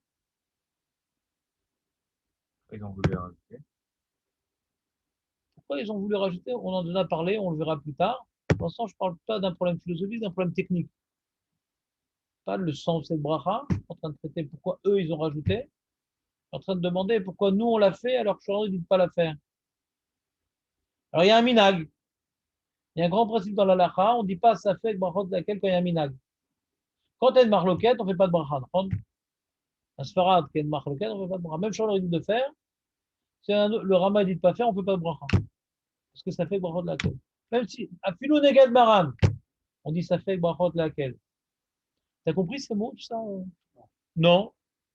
Ils ont voulu rajouter. Pourquoi ils ont voulu rajouter? On en a parlé, on le verra plus tard. Pour l'instant, je ne parle pas d'un problème philosophique, d'un problème technique. Pas le sens de cette bracha, en train de traiter pourquoi eux, ils ont rajouté. En train de demander pourquoi nous, on l'a fait alors que je ne dit de pas la faire. Alors, il y a un minag. Il y a un grand principe dans la lacha, on ne dit pas ça fait brachot de laquelle quand il y a un minag. Quand il y a une marloquette, on ne fait pas de bracha. Un sfarad qui a une marloquette, on ne fait pas de bracha. Même si on leur dit de faire, si le rama dit de ne pas faire, on ne fait pas de bracha. Parce que ça fait brachot de laquelle. Même si, à filou negad maran, on dit ça fait brachot de laquelle. T'as compris ces mots, tout ça? Non.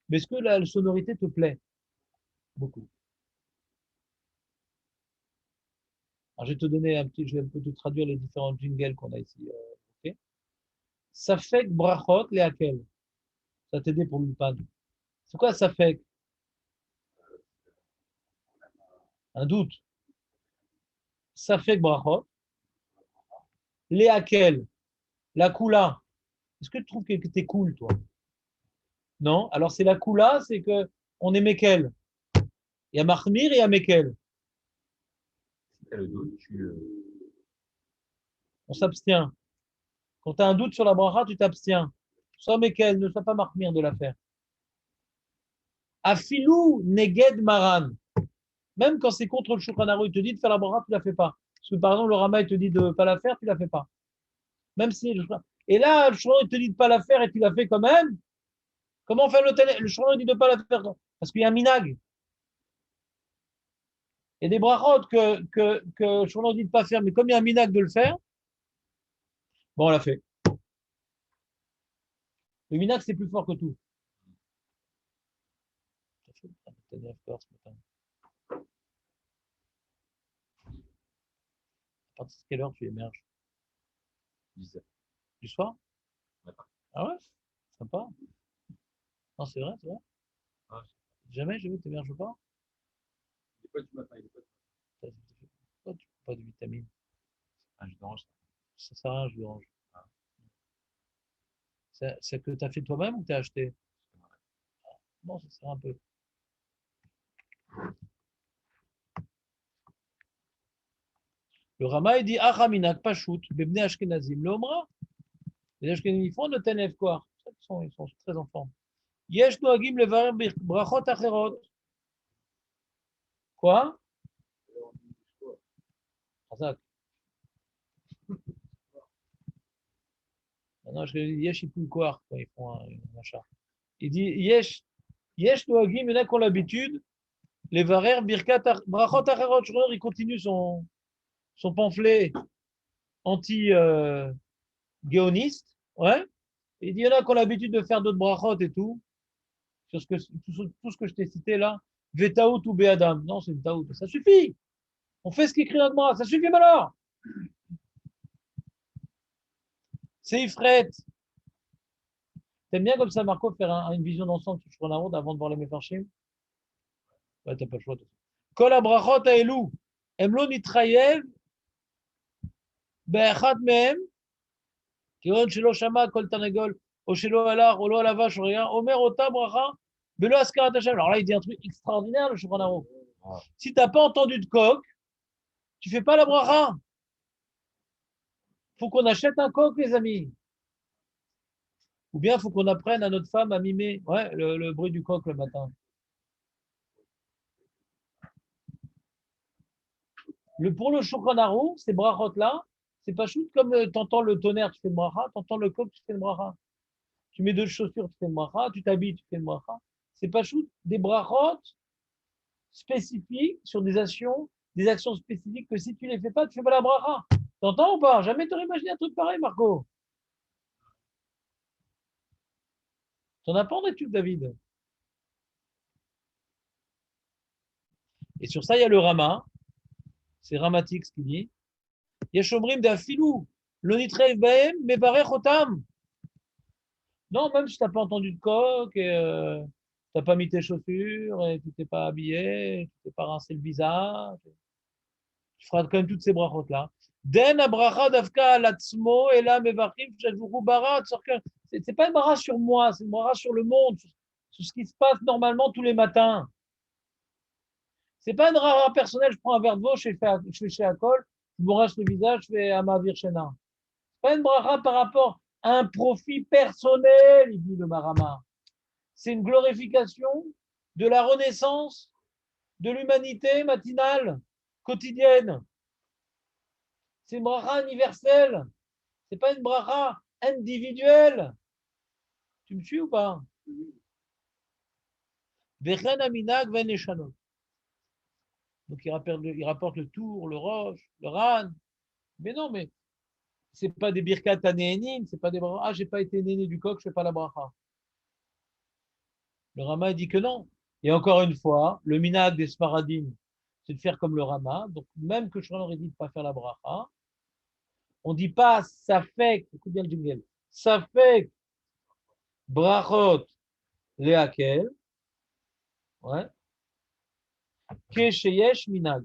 Mais est-ce que la sonorité te plaît? Beaucoup. Alors, je vais te donner je vais un peu te traduire les différents jingles qu'on a ici. Ok. Ça fait brachot laquelle. Ça t'aider pour l'ulpan. C'est quoi ça fait? Un doute. Ça fait brachot. Léaquel, la kula. Est-ce que tu trouves que t'es cool, toi? Non. Alors, c'est la kula, c'est que on est mekel. Il y a mahmir et il y a mekel. Si t'as le doute, On s'abstient. Quand tu as un doute sur la bracha, tu t'abstiens. Sois mekel, ne sois pas mahmir de la faire. Afilou neged maran. Même quand c'est contre le Shulchan Aruch, il te dit de faire la bracha, tu ne la fais pas. Parce que par exemple, le Rama, il te dit de ne pas la faire, tu ne la fais pas. Même si et là, le Shulchan Aruch te dit de ne pas la faire et tu la fais quand même. Comment faire le Shulchan Aruch dit de ne pas la faire? Parce qu'il y a un minag. Il y a des brachot que le Shulchan Aruch dit de ne pas faire, mais comme il y a un minag de le faire, bon, on l'a fait. Le minag, c'est plus fort que tout. À partir de quelle heure tu émerges? 10 heures. Du soir? Matin. Ah ouais? Sympa. Non, c'est vrai, c'est vrai. Ah, Jamais, je ne t'émerges pas. Il est pas du matin, il est pas du Pourquoi tu prends pas de vitamines? un jus d'orange. Ça sert à rien, je l'orange. C'est que tu as fait toi-même ou tu as acheté? Non, ça sert un peu. Le Rama, il dit Achaminak, Pachout, Bebne Ashkenazim, l'Omra. Les Ashkenazim, ils font le Tenef quoi. Ils sont très en forme. Yesh Noagim Levarer Brachot Acherot. Quoi? Razak. Non, je dis Yesh Ipulkoar quand ils font un achat. Il dit Yesh Noagim, il y en a qui ont l'habitude. Levarer Birkat Brachot Acherot. Il continue son pamphlet anti-géoniste. Ouais. Il dit, il y en a qui ont l'habitude de faire d'autres brachot et tout, sur tout ce que je t'ai cité là. Vetaout ou Be'adam. Non, c'est une taout. Ça suffit. On fait ce qui écrit notre bras. Ça suffit alors. C'est Ifret. T'aimes bien comme ça, Marco, faire une vision d'ensemble sur la route avant de voir les Mefarshim? Ouais, t'as pas le choix. Kol abrachot haelu. Emlo nitrayev. Be'achat mehem. כיוון שלא שמע כל תרנגול, או שלא הלך, או לא לבש, או rien, אומר אותה ברכה, ולא הזכרת השם. Alors là, il dit un truc extraordinaire, le Shulchan Aruch. Si tu n'as pas entendu de coq, tu ne fais pas la bracha. Il faut qu'on achète un coq, les amis. Ou bien il faut qu'on apprenne à notre femme à mimer le bruit du coq le matin. Pour le Shulchan Aruch, ces brachot-là, c'est pas chouette comme tu entends le tonnerre, tu fais une bracha, tu entends le coq, tu fais une bracha. Tu mets deux chaussures, tu fais une bracha, tu t'habilles, tu fais une bracha. C'est pas chouette des brachot spécifiques sur des actions spécifiques que si tu les fais pas, tu fais pas la bracha. T'entends ou pas? Jamais t'aurais imaginé un truc pareil, Marco. T'en as pas en étude, David. Et sur ça, il y a le Rama. C'est Ramatique ce qu'il dit. Yeshomrim d'Afilou. L'onitrev baem, mevarech otam. Non, même si tu n'as pas entendu de coq, et tu n'as pas mis tes chaussures, et tu t'es pas habillé, tu t'es pas rincé le visage, tu feras quand même toutes ces brachot là. Den abracha davka alatzmo et la mevachim shadvuru bara. C'est pas une bracha sur moi, c'est une bracha sur le monde, sur ce qui se passe normalement tous les matins. C'est pas une bracha personnelle, je prends un verre d'eau, je fais chez Akol, je me rince le visage, je fais Amavir Shena. C'est pas une bracha par rapport à un profit personnel, il dit le Marama. C'est une glorification de la renaissance de l'humanité matinale, quotidienne. C'est une bracha universelle. C'est pas une bracha individuelle. Tu me suis ou pas? Vechen aminag ven eshanot. Donc il rapporte le Tour, le Roche, le Ran. Mais non, mais c'est pas des birkat anéhénim, c'est pas des bracha. Ah, j'ai pas été né du coq, je fais pas la bracha. Le Rama dit que non. Et encore une fois, le minag des Sfaradim, c'est de faire comme le Rama. Donc même que Shran aurait dit de pas faire la bracha, on dit pas ça fait, écoute bien le jingle, ça fait brachot leakel, ouais, kesheyesh minag,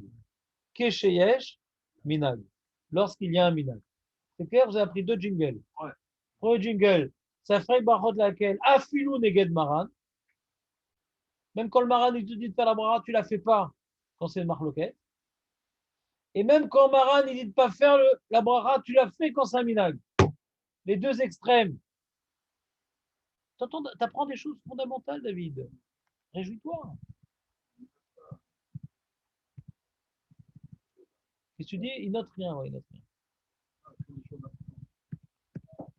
kesheyesh minag, lorsqu'il y a un minag. C'est clair, vous avez appris deux jingles. Ouais. Premier jingle, ça fait brachot leakel, afilou neged maran. Même quand le maran il te dit de faire la bracha, tu la fais pas quand c'est le marloquet. Et même quand le maran il dit de pas faire la bracha, tu la fais quand c'est un minag. Les deux extrêmes. Tu apprends des choses fondamentales, David. Réjouis-toi. Qu'est-ce que tu dis? Il note rien, ouais, il note rien.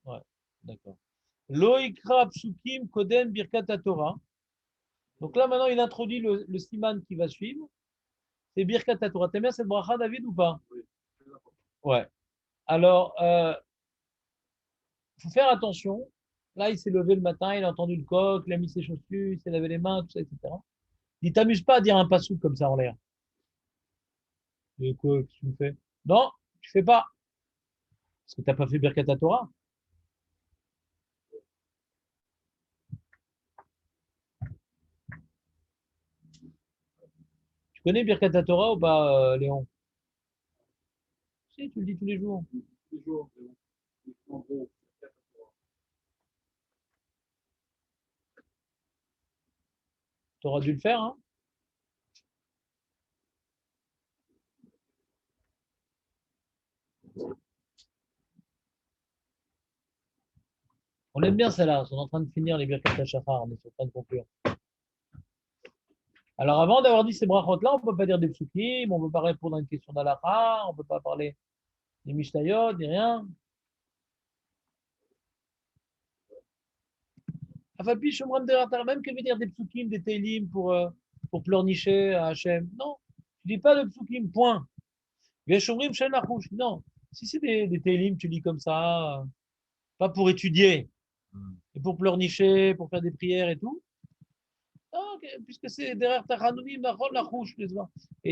Ouais, d'accord. Loïkra psukim kodem birkat Torah. Donc là, maintenant, il introduit le siman qui va suivre. C'est birkat Torah. T'aimes bien cette bracha, David, ou pas? Oui. Ouais. Alors, faut faire attention. Là, il s'est levé le matin, il a entendu le coq, il a mis ses chaussures, il s'est lavé les mains, tout ça, etc. Il t'amuse pas à dire un passou comme ça en l'air. Et quoi, qu'est-ce que tu me fais? Non, tu fais pas. Parce que tu n'as pas fait Birkat Torah. Tu connais Birkat Torah ou pas, Léon? Si, tu le dis tous les jours. Tous les jours, en gros. Tu auras dû le faire, hein? On aime bien celle-là. On est en train de finir les Birkat Shachar. On est en train de conclure. Alors, avant d'avoir dit ces brachot-là, on ne peut pas dire des psukim, on ne peut pas répondre à une question d'Alakha, on ne peut pas parler des Mishnayot, ni rien. Même que veut dire des psukim, des teilim pour pleurnicher à Hachem. Non, tu dis pas de psukim, point. Non, si c'est des teilim, tu lis comme ça, pas pour étudier, et pour pleurnicher, pour faire des prières et tout. Non, puisque c'est derrière ta ranounim, la rouge, et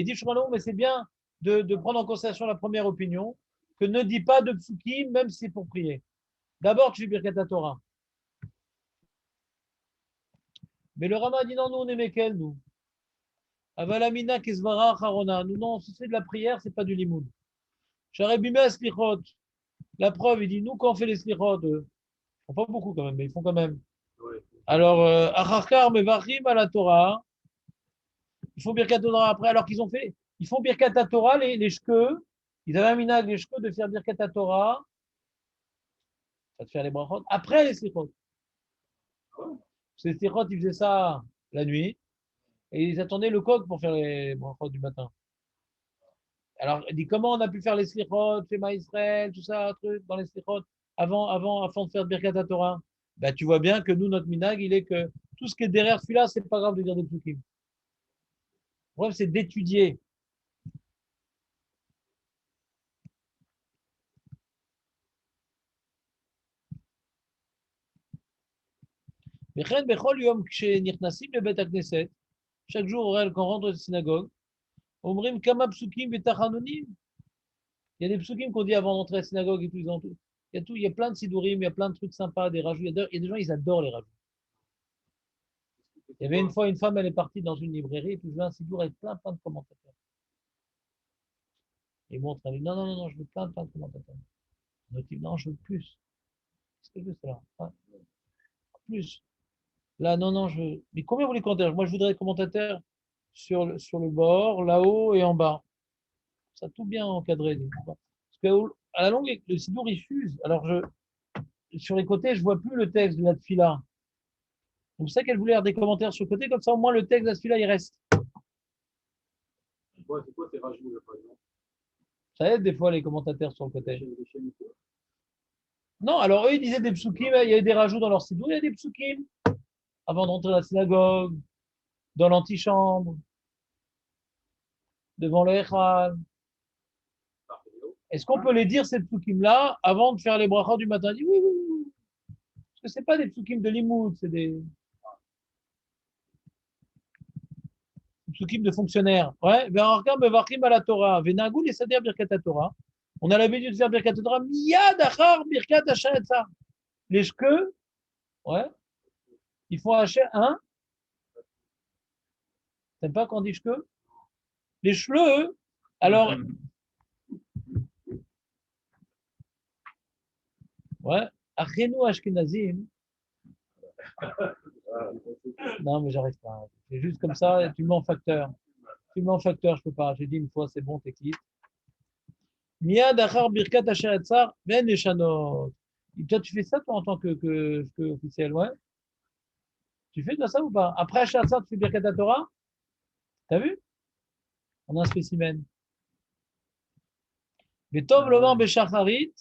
il dit, mais c'est bien de prendre en considération la première opinion, que ne dis pas de psukim, même si c'est pour prier. D'abord, tu fais Birkat Torah. Mais le Rama dit non, nous on est Mekel, nous. Avalamina Kesvara Harona. Nous, non, si c'est de la prière, c'est pas du limoud. Charebime Slichot. La preuve, il dit nous, quand on fait les Slichot, ils font pas beaucoup quand même, mais ils font quand même. Ouais. Alors, Acharkar Mevachim à la Torah. Ils font Birkat Torah après, alors qu'ils ont fait. Ils font Birkat Torah, les shkeux. Ils avaient un minag, les shkeux, de faire Birkat Torah. Ça te faire les brachot. Après les Slichot. Les Slichot, ils faisaient ça la nuit. Et ils attendaient le coq pour faire les brachot du matin. Alors, il dit comment on a pu faire les slichot, Shema Israël, tout ça, truc, dans les slichot, avant de faire Birkat Torah. Ben, tu vois bien que nous, notre minag, il est que tout ce qui est derrière celui-là, c'est pas grave de dire des psukim. Le problème, c'est d'étudier. Chaque jour, quand on rentre dans la synagogue, Omrim Kama Psukim Betachanonim. Il y a des psukim qu'on dit avant d'entrer à la synagogue et tout. Il y a plein de sidourim, il y a plein de trucs sympas, des rajouts. Il y a des gens, ils adorent les rajouts. Il y avait une fois une femme, elle est partie dans une librairie et puis je un sidour avec plein de commentateurs. Il montre un livre. Non, non, non, non, je veux plein de commentateurs. L'autre dit, non, je veux plus. Qu'est-ce que je veux, c'est là? Ouais, plus. Là, non, non, je veux. Mais combien vous voulez commentateurs? Moi, je voudrais des commentateurs sur le bord, là-haut et en bas. Ça tout bien encadré. Parce que à la longue, le sidour, il fuse. Alors, sur les côtés, je vois plus le texte de la tfila. Donc, c'est ça qu'elle voulait avoir des commentaires sur le côté, comme ça, au moins, le texte de la tfila, il reste. C'est quoi tes rajouts, là, par exemple? Ça aide des fois les commentateurs sur le côté. Les chaînes et tout. Non, alors eux, ils disaient des psukim, il y avait des rajouts dans leur sidour, il y a des psukim. Avant d'entrer dans la synagogue, dans l'antichambre, devant le Echal. Est-ce qu'on peut les dire, ces psukim-là, avant de faire les brachas du matin? Il dit oui, oui, oui. Parce que ce n'est pas des psukim de limoud, c'est des psukim de fonctionnaires. Ouais, Ve'arkam bevachim à la Torah. Ve'nagul yesader birkat Torah. On a l'habitude de faire birkat Torah. Miyad achar birkat ha'sharetzah. Les shkeux, ouais, ils font hacher un. T'aimes pas quand on dit shkeux? Les shleux, alors, ouais, achenu ashkenazim. Non, mais j'arrive pas. C'est juste comme ça, et tu mets en facteur. Tu mets en facteur, je peux pas. J'ai dit une fois, c'est bon, t'es quitte. Miyad achar birkat asher etzar ben eshanot. Toi, tu fais ça, toi, en tant que officiel, ouais? Tu fais de ça ou pas? Après asher etzar, tu fais birkat Torah? T'as vu? On a un spécimen. Betov lomar beshacharit,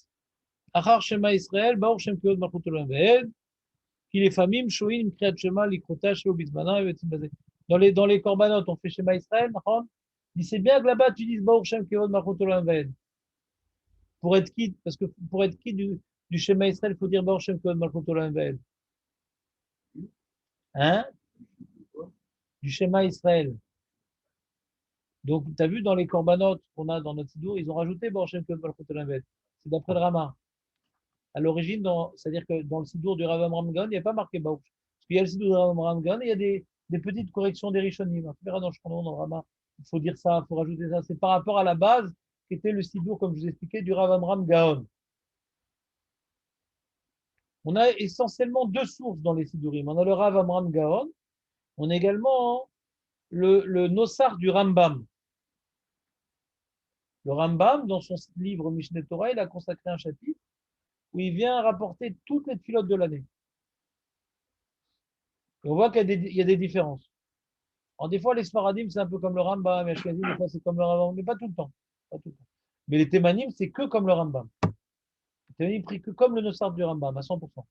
achar shema Israël, baruch shem kiyod malchut olam ve'ed. Qui les familles shoïm kriat shema likrota shelo bizmana et bazé. Dans les corbanotes, on fait Shema Israël, dit c'est bien que là-bas tu dises Baruch Shem Kevod Malchut Olam Vaed. Pour être qui? Parce que pour être qui du Shema Israël, il faut dire Baruch Shem Kevod Malchut Olam Vaed. Hein? Du Shema Israël. Donc, tu as vu dans les corbanotes qu'on a dans notre sidour, ils ont rajouté Baruch Shem Kevod Malchut Olam Vaed. C'est d'après le Rama. À l'origine, c'est-à-dire que dans le sidour du Rav Amram Gaon, il n'y a pas marqué Baruch. Parce qu'il y a le sidour du Rav Amram Gaon et il y a des petites corrections des Rishonim. On verra dans le Rama. Il faut dire ça, il faut rajouter ça. C'est par rapport à la base qui était le sidour, comme je vous expliquais, du Rav Amram Gaon. On a essentiellement deux sources dans les sidourim. On a le Rav Amram Gaon, on a également le Nossar du Rambam. Le Rambam, dans son livre Mishneh Torah, il a consacré un chapitre où il vient rapporter toutes les pilotes de l'année. Et on voit qu'il y a des différences. Alors, des fois, les Sfaradim, c'est un peu comme le Rambam, mais Ashkenazim, des fois, c'est comme le Rambam, mais pas tout le temps. Pas tout le temps. Mais les Témanim, c'est que comme le Rambam. Les Témanim pris que comme le Nossar du Rambam, à 100%.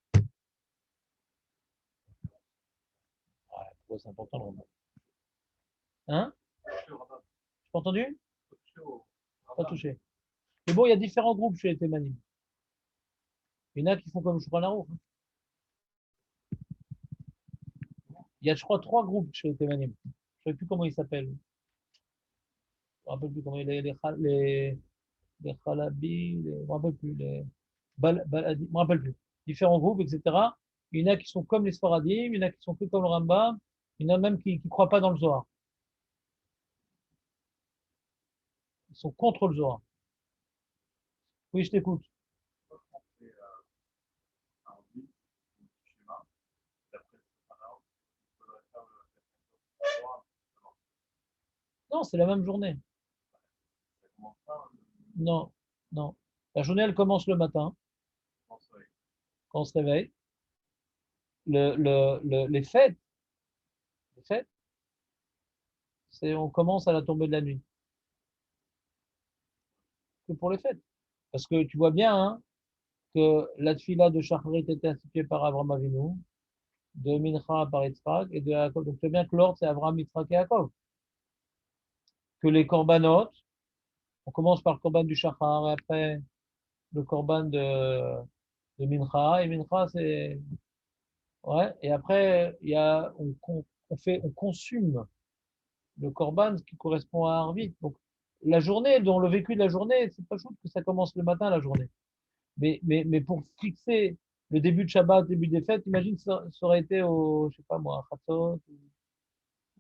Ouais, c'est important le Rambam. Hein? Tu as entendu? Pas touché. Mais bon, il y a différents groupes chez les Témanim. Il y en a qui font comme Shulchan Aruch. Il y a, je crois, 3 groupes chez les Témanim. Je ne sais plus comment ils s'appellent. Je ne me rappelle plus comment les Khalabi, je ne me rappelle plus, les Baladi, je ne me rappelle plus. Différents groupes, etc. Il y en a qui sont comme les Sfaradim, il y en a qui sont que comme le Rambam, il y en a même qui ne croient pas dans le Zohar. Ils sont contre le Zohar. Oui, je t'écoute. Non, c'est la même journée. Non, non. La journée, elle commence le matin, quand on se réveille. Les fêtes, on commence à la tombée de la nuit. Que pour les fêtes. Parce que tu vois bien hein, que la tfila de Shacharit était instituée par Avraham Avinu, de Mincha par Yitzhak et de Yaakov. Donc tu vois bien que l'ordre, c'est Avraham, Yitzhak et Yaakov. Que les corbanotes, on commence par le corban du Shachar et après le corban de Mincha. Et Mincha, c'est. Ouais, et après, on consume le corban qui correspond à Arvit. Donc, la journée, dans le vécu de la journée, c'est pas chose que ça commence le matin, la journée. Mais pour fixer le début de Shabbat, le début des fêtes, imagine ça aurait été au, je sais pas moi, à Chatzot,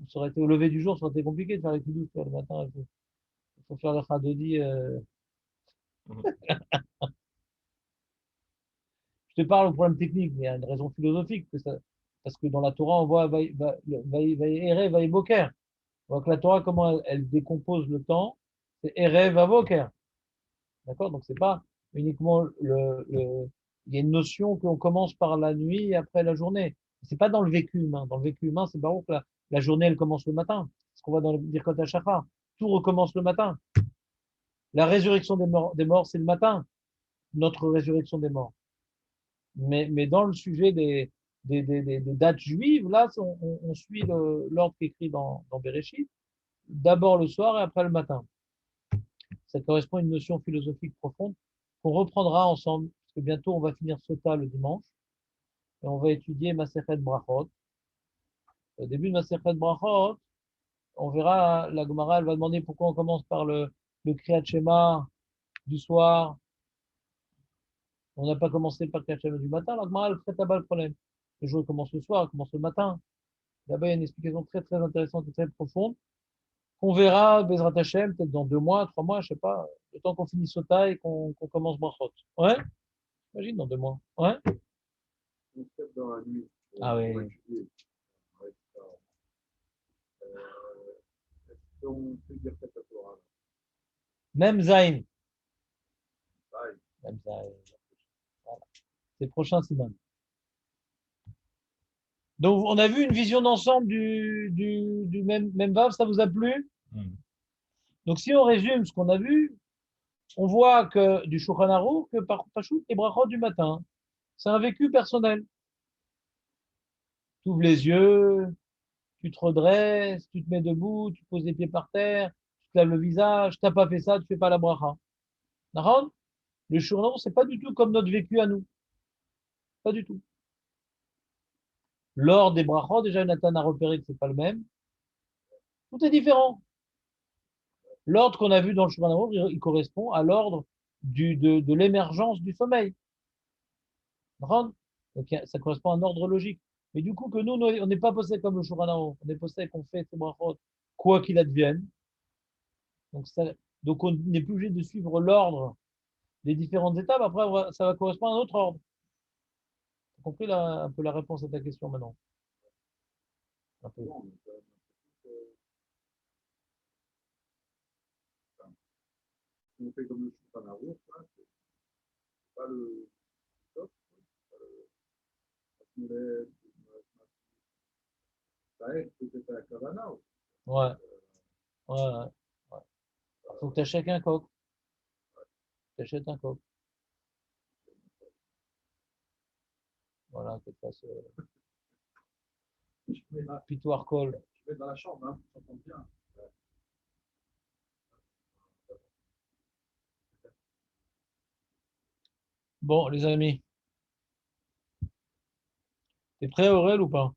ça aurait été au lever du jour, ça aurait été compliqué de faire les kiddush le matin. faut faire le Chadodi. Je te parle au problème technique, mais il y a une raison philosophique. Parce que dans la Torah, on voit Erev Vaïboker. On voit que la Torah, comment elle décompose le temps, c'est Erev Avoker. D'accord? Donc, c'est pas uniquement il y a une notion qu'on commence par la nuit et après la journée. C'est pas dans le vécu humain. Dans le vécu humain, c'est baroque, la journée, elle commence le matin. Ce qu'on voit dans le Birkot HaShachar. Tout recommence le matin. La résurrection des morts, c'est le matin. Notre résurrection des morts. Mais dans le sujet des dates juives, là, on suit l'ordre qui est écrit dans Bereshit. D'abord le soir et après le matin. Ça correspond à une notion philosophique profonde qu'on reprendra ensemble, parce que bientôt on va finir Sota le dimanche, et on va étudier Masechet Brachot. Au début de Masechet Brachot, on verra, la Gemara, elle va demander pourquoi on commence par le Kriyat Shema du soir. On n'a pas commencé par le Kriyat Shema du matin. La Gemara, elle traite là-bas le problème. Le jour commence le soir, il commence le matin. Là-bas, il y a une explication très, très intéressante et très profonde. On verra, Bezrat Hashem, peut-être dans 2 mois, 3 mois, je sais pas, le temps qu'on finit Sota et qu'on commence Brachot. Ouais? Imagine dans 2 mois. Ouais? Dans la nuit. Ah oui. Est-ce qu'on peut dire cette Torah? Même Zayn. Même Zayn. Voilà. C'est le prochain, Simon. Donc, on a vu une vision d'ensemble du même Vav, ça vous a plu? Donc, si on résume ce qu'on a vu, on voit que du Shulchan Aruch, que par Pashut et Brachot du matin, c'est un vécu personnel. Tu ouvres les yeux, tu te redresses, tu te mets debout, tu poses les pieds par terre, tu te laves le visage, tu n'as pas fait ça, tu fais pas la bracha. D'accord? Le Shulchan Aruch, c'est pas du tout comme notre vécu à nous. Pas du tout. L'ordre des brachot, déjà Nathan a repéré que c'est pas le même. Tout est différent. L'ordre qu'on a vu dans le Shulchan Aruch, il correspond à l'ordre de l'émergence du sommeil. D'accord? Donc ça correspond à un ordre logique. Mais du coup, que nous, on n'est pas possédé comme le Shulchan Aruch. On est possédé qu'on fait ces brachot, quoi qu'il advienne. Donc on n'est plus obligé de suivre l'ordre des différentes étapes. Après, ça va correspondre à un autre ordre. Tu as compris un peu la réponse à ta question maintenant? Un peu. On fait comme le Shulchan Aruch, c'est pas le top, ça aide peut-être à la Kavana. Ouais. Ouais. Il faut que tu achètes un coq. Tu achètes un coq. Voilà, que tu fasses Pitoire Col. Je vais dans la chambre, hein, ça tombe bien. Bon, les amis, t'es prêt, Aurel, ou pas?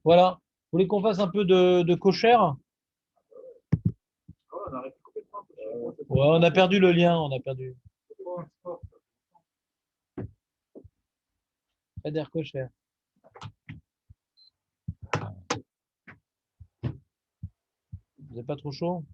Voilà. Vous voulez qu'on fasse un peu de cochère? On a arrêté complètement. Ouais, on a perdu le lien, on a perdu. Feder cochère. Vous n'êtes pas trop chaud?